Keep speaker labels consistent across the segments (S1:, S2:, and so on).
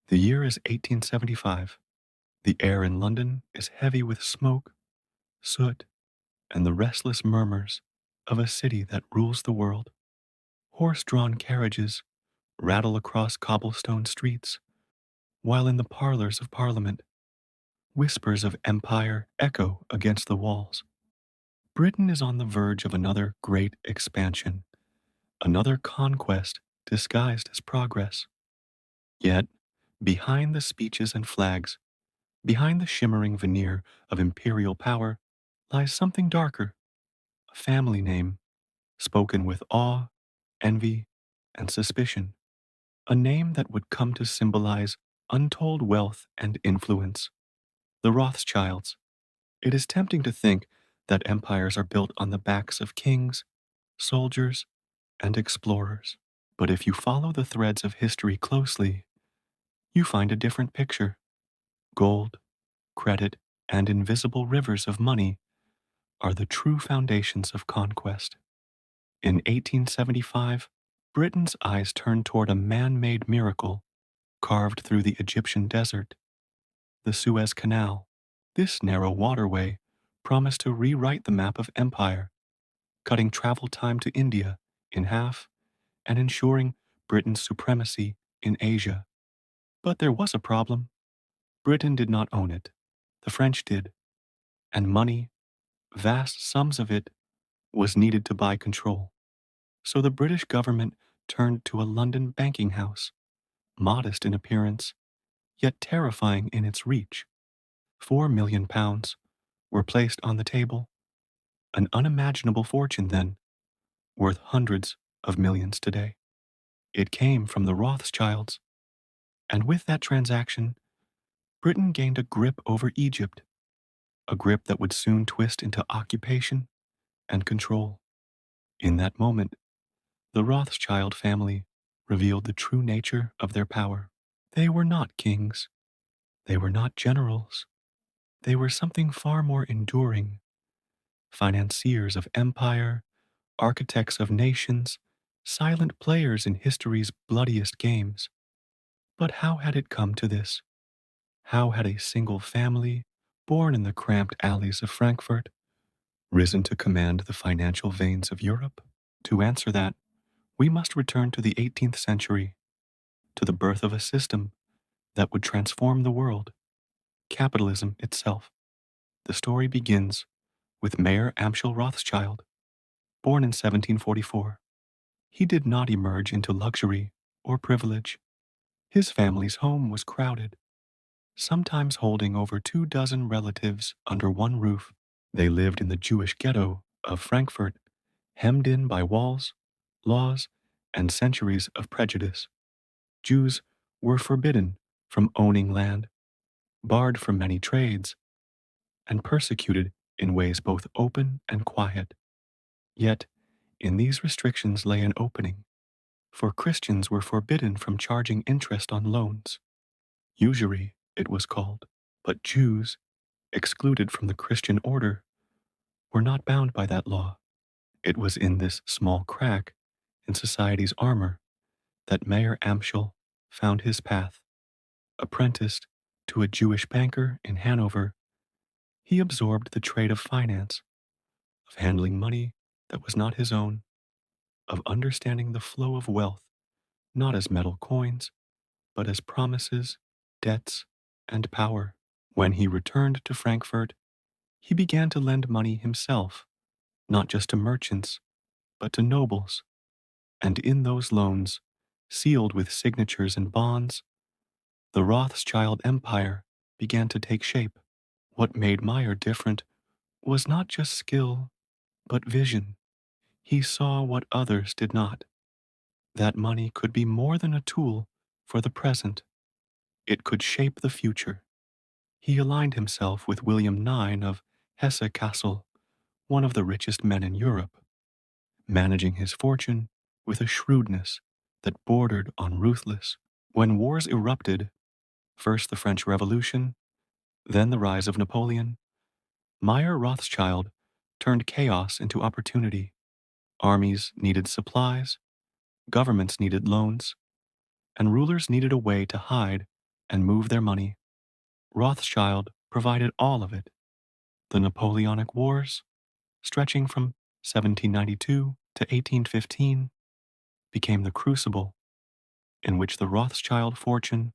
S1: The year is 1875. The air in London is heavy with smoke, soot, and the restless murmurs of a city that rules the world. Horse-drawn carriages rattle across cobblestone streets, while in the parlors of Parliament, whispers of empire echo against the walls. Britain is on the verge of another great expansion, another conquest disguised as progress. Yet, behind the speeches and flags, behind the shimmering veneer of imperial power, lies something darker, a family name, spoken with awe, envy, and suspicion, a name that would come to symbolize untold wealth and influence. The Rothschilds. It is tempting to think that empires are built on the backs of kings, soldiers, and explorers. But if you follow the threads of history closely, you find a different picture. Gold, credit, and invisible rivers of money are the true foundations of conquest. In 1875, Britain's eyes turned toward a man-made miracle carved through the Egyptian desert, the Suez Canal. This narrow waterway promised to rewrite the map of empire, cutting travel time to India in half and ensuring Britain's supremacy in Asia. But there was a problem. Britain did not own it. The French did. And money, vast sums of it, was needed to buy control. So the British government turned to a London banking house, modest in appearance, yet terrifying in its reach. £4 million were placed on the table, an unimaginable fortune then, worth hundreds of millions today. It came from the Rothschilds, and with that transaction, Britain gained a grip over Egypt, a grip that would soon twist into occupation and control. In that moment, the Rothschild family revealed the true nature of their power. They were not kings. They were not generals. They were something far more enduring, financiers of empire, architects of nations, silent players in history's bloodiest games. But how had it come to this? How had a single family, born in the cramped alleys of Frankfurt, risen to command the financial veins of Europe? To answer that, we must return to the 18th century, to the birth of a system that would transform the world, capitalism itself. The story begins with Mayer Amschel Rothschild, born in 1744. He did not emerge into luxury or privilege. His family's home was crowded, sometimes holding over 24 relatives under one roof. They lived in the Jewish ghetto of Frankfurt, hemmed in by walls, laws, and centuries of prejudice. Jews were forbidden from owning land, barred from many trades, and persecuted in ways both open and quiet. Yet, in these restrictions lay an opening, for Christians were forbidden from charging interest on loans. Usury, it was called, but Jews, excluded from the Christian order, were not bound by that law. It was in this small crack in society's armor that Mayer Amschel found his path. Apprenticed to a Jewish banker in Hanover, he absorbed the trade of finance, of handling money that was not his own, of understanding the flow of wealth, not as metal coins, but as promises, debts, and power. When he returned to Frankfurt, he began to lend money himself, not just to merchants, but to nobles. And in those loans, sealed with signatures and bonds, the Rothschild empire began to take shape. What made Meyer different was not just skill, but vision. He saw what others did not. That money could be more than a tool for the present. It could shape the future. He aligned himself with William IX of Hesse-Kassel, one of the richest men in Europe, managing his fortune with a shrewdness that bordered on ruthless. When wars erupted, first the French Revolution, then the rise of Napoleon, Meyer Rothschild turned chaos into opportunity. Armies needed supplies, governments needed loans, and rulers needed a way to hide and move their money. Rothschild provided all of it. The Napoleonic Wars, stretching from 1792 to 1815, became the crucible in which the Rothschild fortune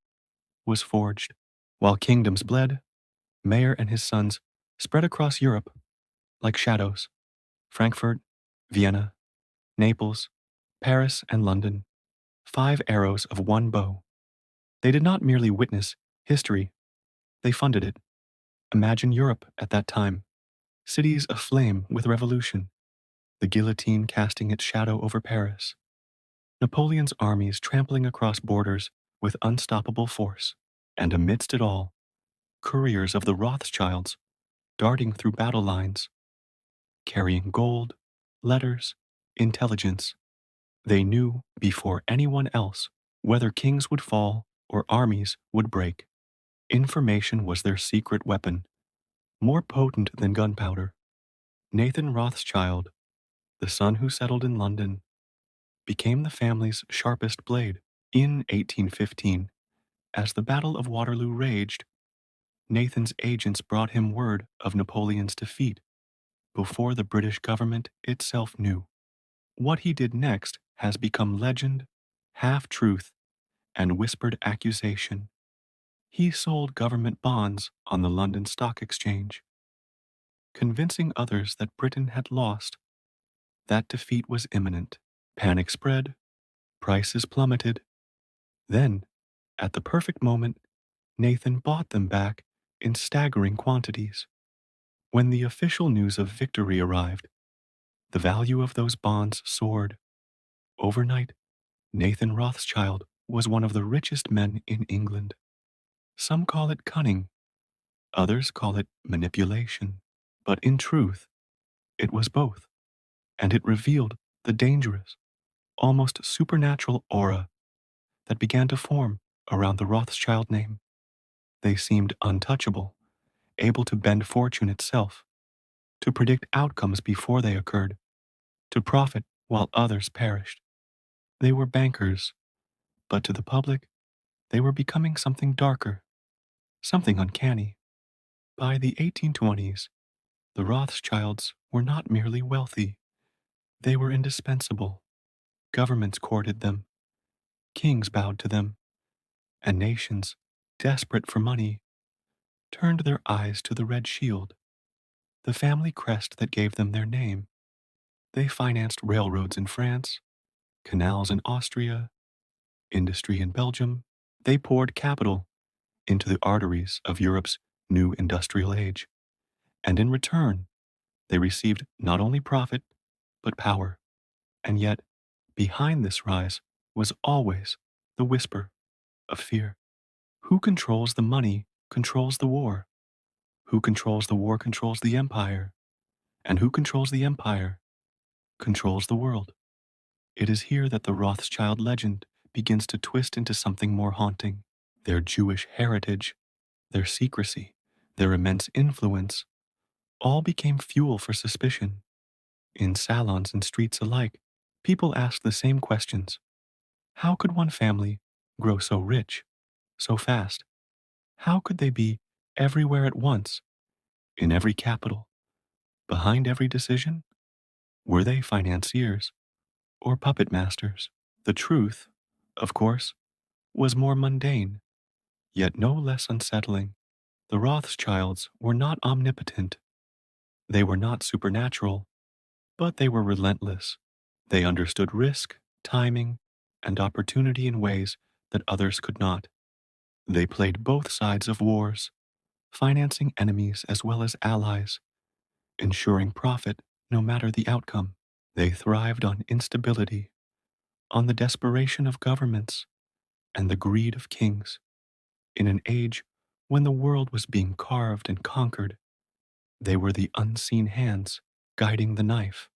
S1: was forged. While kingdoms bled, Mayer and his sons spread across Europe like shadows. Frankfurt, Vienna, Naples, Paris, and London, 5 arrows of one bow. They did not merely witness history, they funded it. Imagine Europe at that time, cities aflame with revolution, the guillotine casting its shadow over Paris, Napoleon's armies trampling across borders with unstoppable force, and amidst it all, couriers of the Rothschilds darting through battle lines, carrying gold, letters, intelligence. They knew before anyone else whether kings would fall or armies would break. Information was their secret weapon, more potent than gunpowder. Nathan Rothschild, the son who settled in London, became the family's sharpest blade. In 1815, as the Battle of Waterloo raged, Nathan's agents brought him word of Napoleon's defeat before the British government itself knew. What he did next has become legend, half-truth, and whispered accusation. He sold government bonds on the London Stock Exchange, convincing others that Britain had lost, that defeat was imminent. Panic spread, prices plummeted. Then, at the perfect moment, Nathan bought them back in staggering quantities. When the official news of victory arrived, the value of those bonds soared. Overnight, Nathan Rothschild was one of the richest men in England. Some call it cunning, others call it manipulation. But in truth, it was both, and it revealed the dangerous, almost supernatural aura that began to form around the Rothschild name. They seemed untouchable, able to bend fortune itself, to predict outcomes before they occurred, to profit while others perished. They were bankers, but to the public, they were becoming something darker, something uncanny. By the 1820s, the Rothschilds were not merely wealthy, they were indispensable. Governments courted them, kings bowed to them, and nations, desperate for money, turned their eyes to the red shield, the family crest that gave them their name. They financed railroads in France, canals in Austria, industry in Belgium. They poured capital into the arteries of Europe's new industrial age. And in return, they received not only profit, but power. And yet, behind this rise was always the whisper of fear. Who controls the money controls the war. Who controls the war controls the empire. And who controls the empire controls the world. It is here that the Rothschild legend begins to twist into something more haunting. Their Jewish heritage, their secrecy, their immense influence, all became fuel for suspicion. In salons and streets alike, people asked the same questions. How could one family grow so rich, so fast? How could they be everywhere at once, in every capital, behind every decision? Were they financiers or puppet masters? The truth, of course, was more mundane, yet no less unsettling. The Rothschilds were not omnipotent. They were not supernatural, but they were relentless. They understood risk, timing, and opportunity in ways that others could not. They played both sides of wars, financing enemies as well as allies, ensuring profit no matter the outcome. They thrived on instability, on the desperation of governments, and the greed of kings. In an age when the world was being carved and conquered, they were the unseen hands guiding the knife.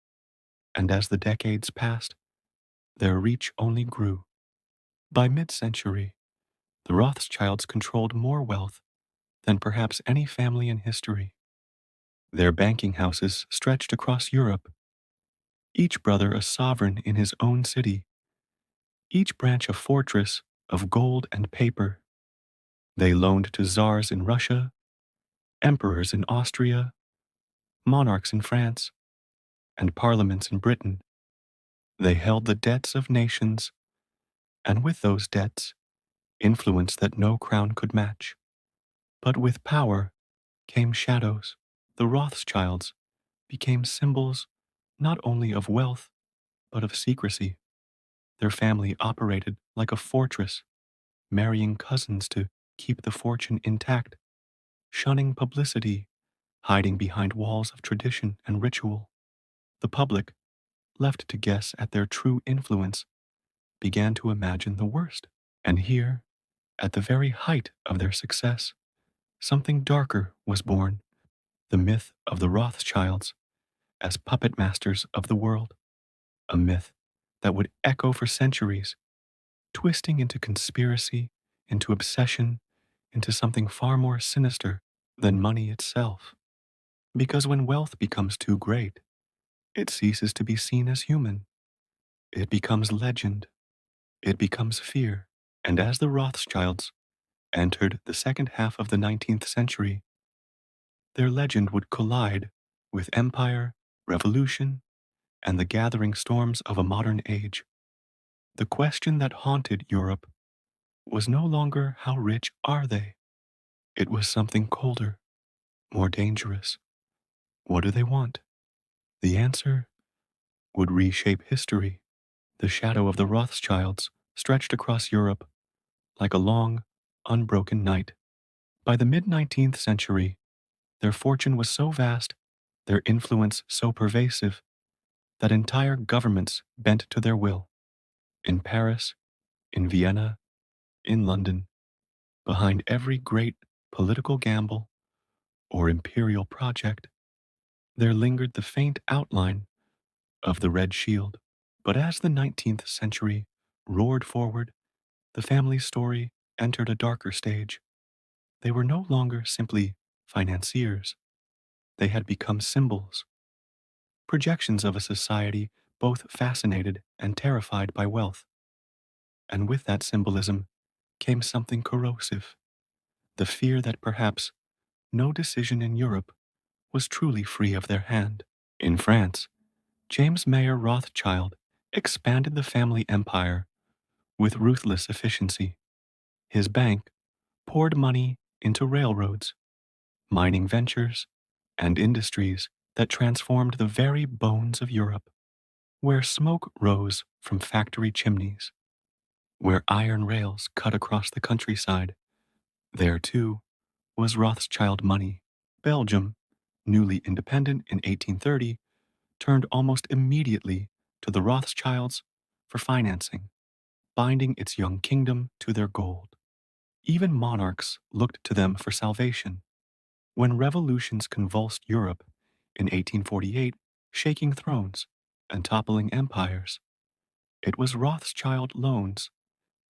S1: And as the decades passed, their reach only grew. By mid-century, the Rothschilds controlled more wealth than perhaps any family in history. Their banking houses stretched across Europe, each brother a sovereign in his own city, each branch a fortress of gold and paper. They loaned to czars in Russia, emperors in Austria, monarchs in France, and parliaments in Britain. They held the debts of nations, and with those debts, influence that no crown could match. But with power came shadows. The Rothschilds became symbols not only of wealth, but of secrecy. Their family operated like a fortress, marrying cousins to keep the fortune intact, shunning publicity, hiding behind walls of tradition and ritual. The public, left to guess at their true influence, began to imagine the worst. And here, at the very height of their success, something darker was born, the myth of the Rothschilds as puppet masters of the world, a myth that would echo for centuries, twisting into conspiracy, into obsession, into something far more sinister than money itself. Because when wealth becomes too great, it ceases to be seen as human. It becomes legend. It becomes fear. And as the Rothschilds entered the second half of the 19th century, their legend would collide with empire, revolution, and the gathering storms of a modern age. The question that haunted Europe was no longer how rich are they? It was something colder, more dangerous. What do they want? The answer would reshape history. The shadow of the Rothschilds stretched across Europe like a long, unbroken night. By the mid 19th century, their fortune was so vast, their influence so pervasive, that entire governments bent to their will. In Paris, in Vienna, in London, behind every great political gamble or imperial project, there lingered the faint outline of the Red Shield. But as the 19th century roared forward, the family's story entered a darker stage. They were no longer simply financiers. They had become symbols, projections of a society both fascinated and terrified by wealth. And with that symbolism came something corrosive, the fear that perhaps no decision in Europe was truly free of their hand. In France, James Mayer Rothschild expanded the family empire with ruthless efficiency. His bank poured money into railroads, mining ventures, and industries that transformed the very bones of Europe, where smoke rose from factory chimneys, where iron rails cut across the countryside. There, too, was Rothschild money. Belgium, newly independent in 1830, turned almost immediately to the Rothschilds for financing, binding its young kingdom to their gold. Even monarchs looked to them for salvation. When revolutions convulsed Europe in 1848, shaking thrones and toppling empires, it was Rothschild loans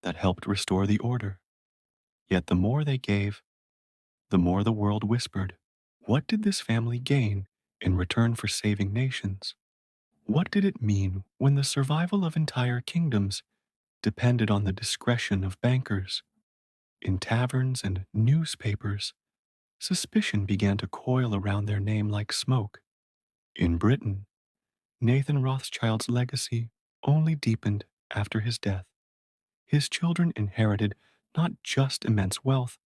S1: that helped restore the order. Yet the more they gave, the more the world whispered. What did this family gain in return for saving nations? What did it mean when the survival of entire kingdoms depended on the discretion of bankers? In taverns and newspapers, suspicion began to coil around their name like smoke. In Britain, Nathan Rothschild's legacy only deepened after his death. His children inherited not just immense wealth,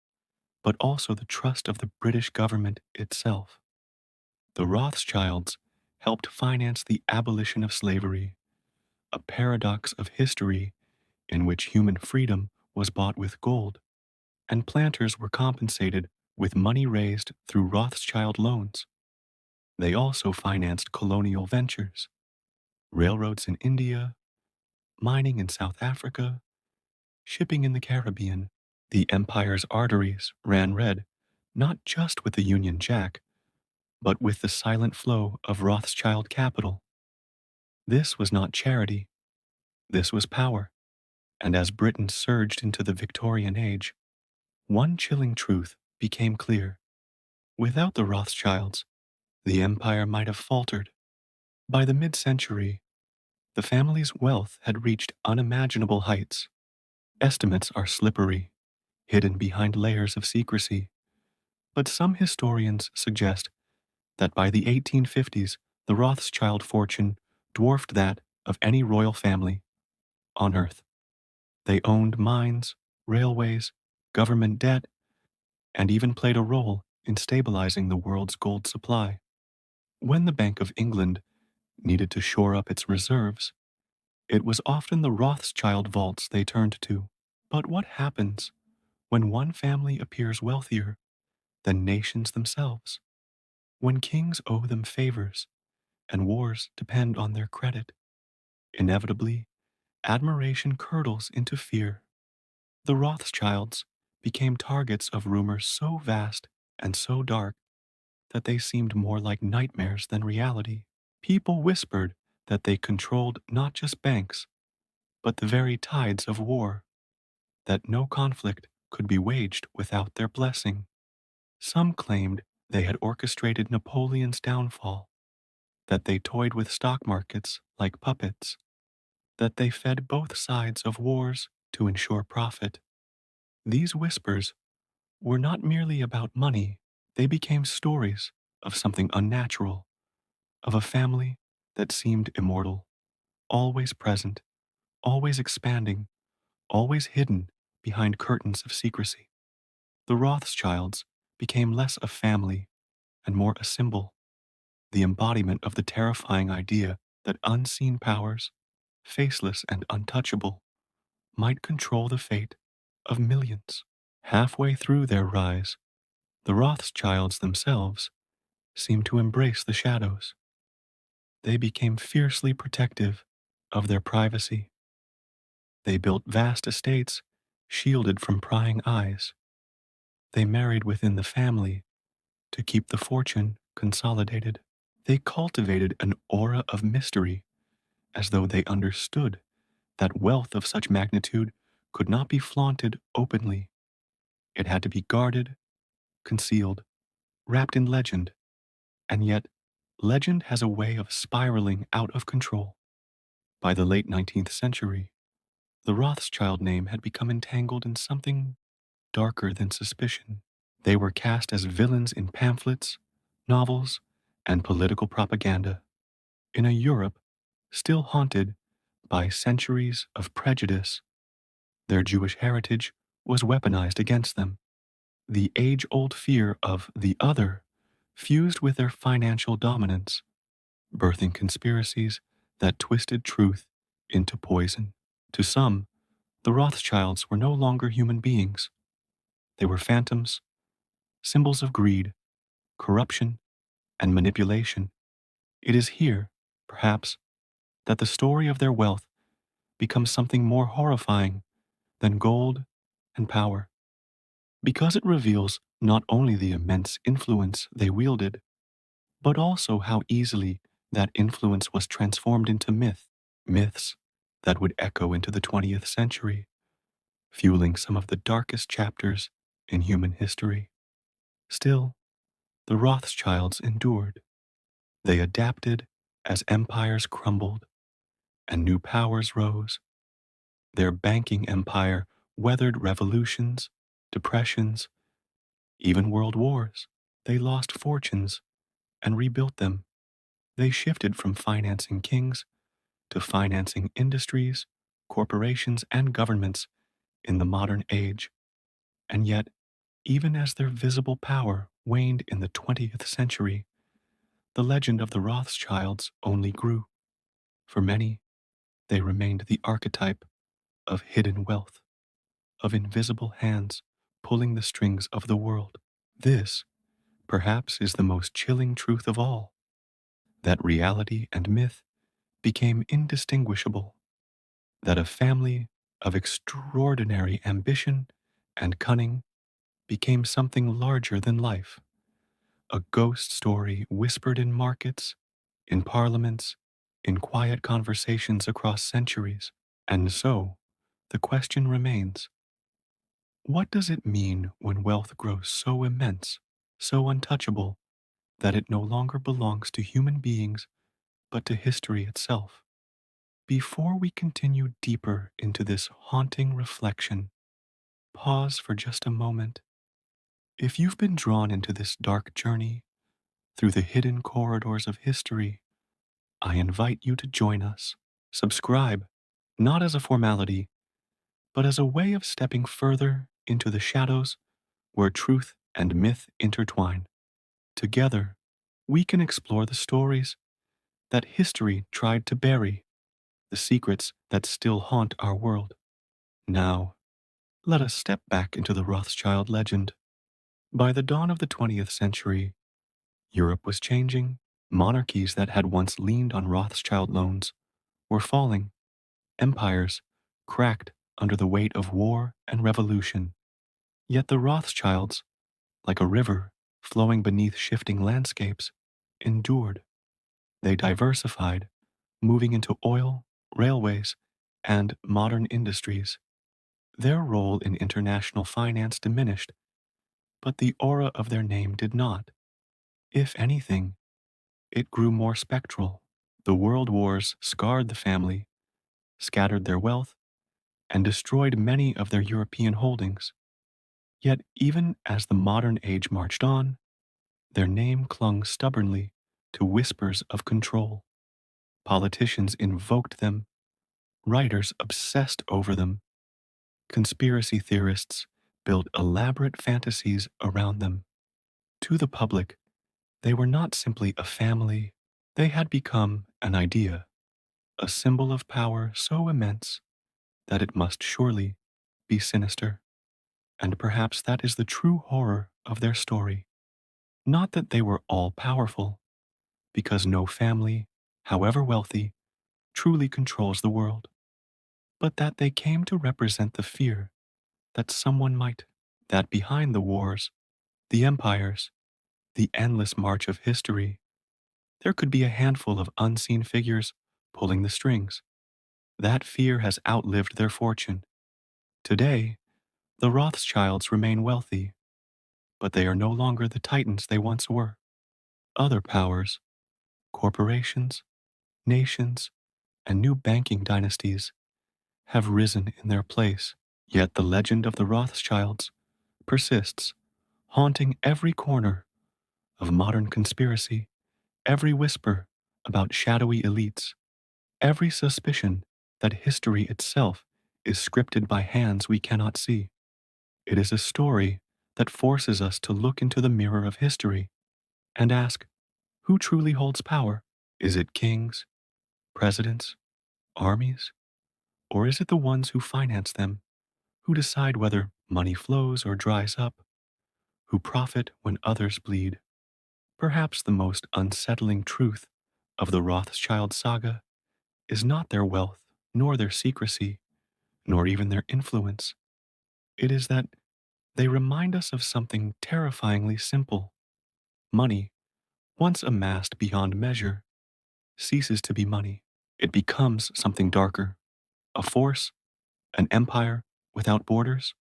S1: but also the trust of the British government itself. The Rothschilds helped finance the abolition of slavery, a paradox of history in which human freedom was bought with gold, and planters were compensated with money raised through Rothschild loans. They also financed colonial ventures, railroads in India, mining in South Africa, shipping in the Caribbean. The empire's arteries ran red, not just with the Union Jack, but with the silent flow of Rothschild capital. This was not charity, this was power. And as Britain surged into the Victorian age, one chilling truth became clear. Without the Rothschilds, the empire might have faltered. By the mid-century, the family's wealth had reached unimaginable heights. Estimates are slippery. hidden behind layers of secrecy. But some historians suggest that by the 1850s, the Rothschild fortune dwarfed that of any royal family on earth. They owned mines, railways, government debt, and even played a role in stabilizing the world's gold supply. When the Bank of England needed to shore up its reserves, it was often the Rothschild vaults they turned to. But what happens when one family appears wealthier than nations themselves? When kings owe them favors and wars depend on their credit, inevitably, admiration curdles into fear. The Rothschilds became targets of rumors so vast and so dark that they seemed more like nightmares than reality. People whispered that they controlled not just banks, but the very tides of war, that no conflict could be waged without their blessing. Some claimed they had orchestrated Napoleon's downfall, that they toyed with stock markets like puppets, that they fed both sides of wars to ensure profit. These whispers were not merely about money, they became stories of something unnatural, of a family that seemed immortal, always present, always expanding, always hidden behind curtains of secrecy. The Rothschilds became less a family and more a symbol, the embodiment of the terrifying idea that unseen powers, faceless and untouchable, might control the fate of millions. Halfway through their rise, the Rothschilds themselves seemed to embrace the shadows. They became fiercely protective of their privacy. They built vast estates shielded from prying eyes. They married within the family to keep the fortune consolidated. They cultivated an aura of mystery as though they understood that wealth of such magnitude could not be flaunted openly. It had to be guarded, concealed, wrapped in legend. And yet, legend has a way of spiraling out of control. By the late 19th century, the Rothschild name had become entangled in something darker than suspicion. They were cast as villains in pamphlets, novels, and political propaganda. In a Europe still haunted by centuries of prejudice, their Jewish heritage was weaponized against them. The age old fear of the other fused with their financial dominance, birthing conspiracies that twisted truth into poison. To some, the Rothschilds were no longer human beings. They were phantoms, symbols of greed, corruption, and manipulation. It is here, perhaps, that the story of their wealth becomes something more horrifying than gold and power, because it reveals not only the immense influence they wielded, but also how easily that influence was transformed into myths that would echo into the 20th century, fueling some of the darkest chapters in human history. Still, the Rothschilds endured. They adapted as empires crumbled and new powers rose. Their banking empire weathered revolutions, depressions, even world wars. They lost fortunes and rebuilt them. They shifted from financing kings to financing industries, corporations, and governments in the modern age. And yet, even as their visible power waned in the 20th century, the legend of the Rothschilds only grew. For many, they remained the archetype of hidden wealth, of invisible hands pulling the strings of the world. This, perhaps, is the most chilling truth of all, that reality and myth became indistinguishable, that a family of extraordinary ambition and cunning became something larger than life, a ghost story whispered in markets, in parliaments, in quiet conversations across centuries. And so, the question remains, what does it mean when wealth grows so immense, so untouchable, that it no longer belongs to human beings but to history itself? Before we continue deeper into this haunting reflection, pause for just a moment. If you've been drawn into this dark journey through the hidden corridors of history, I invite you to join us. Subscribe, not as a formality, but as a way of stepping further into the shadows where truth and myth intertwine. Together, we can explore the stories that history tried to bury, the secrets that still haunt our world. Now, let us step back into the Rothschild legend. By the dawn of the 20th century, Europe was changing. Monarchies that had once leaned on Rothschild loans were falling. Empires cracked under the weight of war and revolution. Yet the Rothschilds, like a river flowing beneath shifting landscapes, endured. They diversified, moving into oil, railways, and modern industries. Their role in international finance diminished, but the aura of their name did not. If anything, it grew more spectral. The world wars scarred the family, scattered their wealth, and destroyed many of their European holdings. Yet, even as the modern age marched on, their name clung stubbornly to whispers of control. Politicians invoked them, writers obsessed over them, conspiracy theorists built elaborate fantasies around them. To the public, they were not simply a family, they had become an idea, a symbol of power so immense that it must surely be sinister. And perhaps that is the true horror of their story. Not that they were all powerful, because no family, however wealthy, truly controls the world, but that they came to represent the fear that someone might, that behind the wars, the empires, the endless march of history, there could be a handful of unseen figures pulling the strings. That fear has outlived their fortune. Today, the Rothschilds remain wealthy, but they are no longer the titans they once were. Other powers, corporations, nations, and new banking dynasties have risen in their place. Yet the legend of the Rothschilds persists, haunting every corner of modern conspiracy, every whisper about shadowy elites, every suspicion that history itself is scripted by hands we cannot see. It is a story that forces us to look into the mirror of history and ask, who truly holds power? Is it kings, presidents, armies, or is it the ones who finance them, who decide whether money flows or dries up, who profit when others bleed? Perhaps the most unsettling truth of the Rothschild saga is not their wealth, nor their secrecy, nor even their influence. It is that they remind us of something terrifyingly simple. Money, once amassed beyond measure, ceases to be money. It becomes something darker, a force, an empire without borders,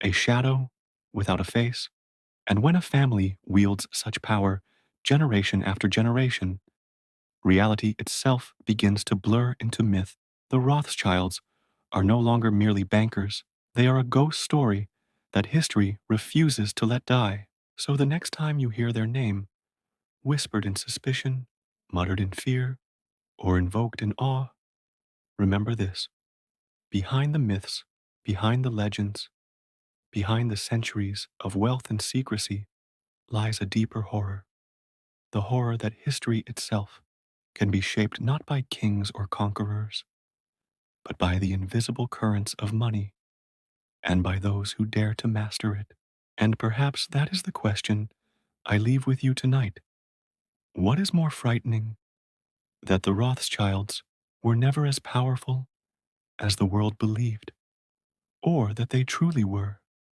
S1: a shadow without a face. And when a family wields such power generation after generation, reality itself begins to blur into myth. The Rothschilds are no longer merely bankers, they are a ghost story that history refuses to let die. So the next time you hear their name, whispered in suspicion, muttered in fear, or invoked in awe, remember this: behind the myths, behind the legends, behind the centuries of wealth and secrecy lies a deeper horror, the horror that history itself can be shaped not by kings or conquerors, but by the invisible currents of money and by those who dare to master it. And perhaps that is the question I leave with you tonight. What is more frightening, that the Rothschilds were never as powerful as the world believed, or that they truly were